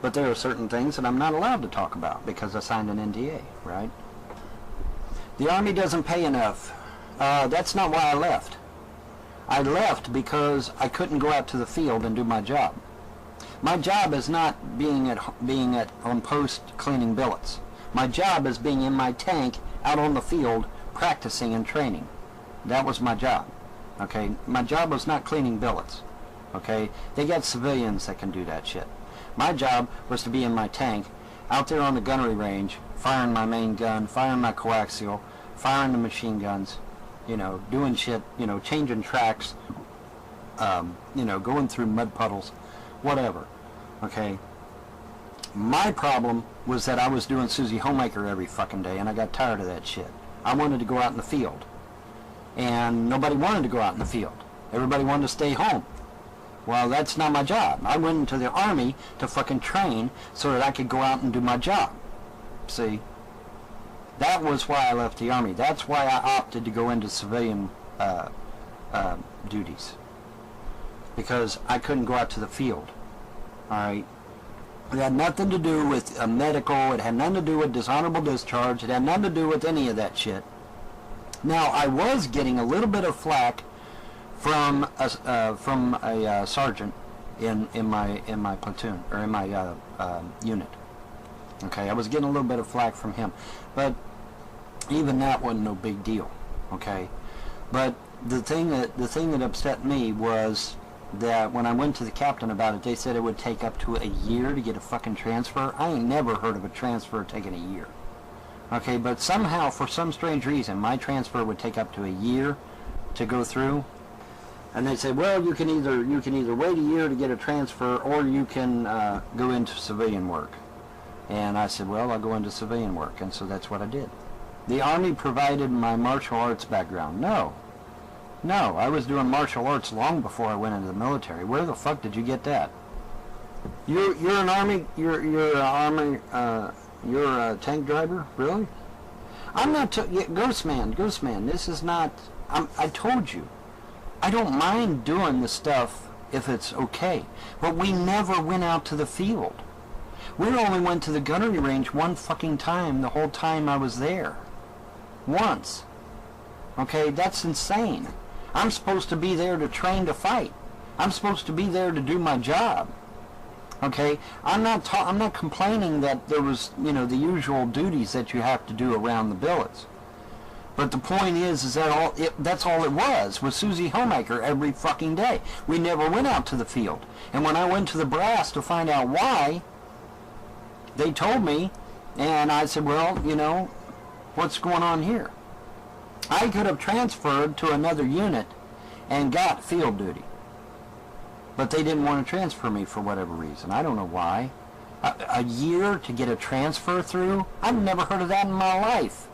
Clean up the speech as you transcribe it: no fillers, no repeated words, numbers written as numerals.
But there are certain things that I'm not allowed to talk about because I signed an NDA, right? The Army doesn't pay enough. That's not why I left. I left because I couldn't go out to the field and do my job. My job is not being on post cleaning billets. My job is being in my tank out on the field practicing and training. That was my job. Okay, my job was not cleaning billets. Okay, they got civilians that can do that shit. My job was to be in my tank out there on the gunnery range, firing my main gun, firing my coaxial, firing the machine guns, you know, doing shit, you know, changing tracks, you know, going through mud puddles, whatever. Okay, my problem was that I was doing Susie Homemaker every fucking day, and I got tired of that shit. I wanted to go out in the field, and nobody wanted to go out in the field. Everybody wanted to stay home. Well, that's not my job. I went into the Army to fucking train so that I could go out and do my job. See? That was why I left the Army. That's why I opted to go into civilian duties. Because I couldn't go out to the field. Alright? It had nothing to do with medical. It had nothing to do with dishonorable discharge. It had nothing to do with any of that shit. Now, I was getting a little bit of flack from a sergeant in my platoon, or in my unit. Okay, I was getting a little bit of flack from him, but even that wasn't no big deal. Okay, but the thing that upset me was that when I went to the captain about it, they said it would take up to a year to get a fucking transfer. I ain't never heard of a transfer taking a year. Okay, but somehow, for some strange reason, my transfer would take up to a year to go through. And they said, well, you can either wait a year to get a transfer, or you can go into civilian work. And I said, well, I'll go into civilian work, and so that's what I did. The Army provided my martial arts background. No, I was doing martial arts long before I went into the military. Where the fuck did you get that? You're an Army, you're a tank driver, really? I'm not. Ghostman. This is not. I told you. I don't mind doing the stuff if it's okay, but we never went out to the field. We only went to the gunnery range one fucking time the whole time I was there. Once. Okay, that's insane. I'm supposed to be there to train to fight. I'm supposed to be there to do my job. Okay, I'm not complaining that there was, you know, the usual duties that you have to do around the billets. But the point is that that's all it was Susie Homemaker every fucking day. We never went out to the field. And when I went to the brass to find out why, they told me, and I said, well, you know, what's going on here? I could have transferred to another unit and got field duty. But they didn't want to transfer me for whatever reason. I don't know why. A year to get a transfer through? I've never heard of that in my life.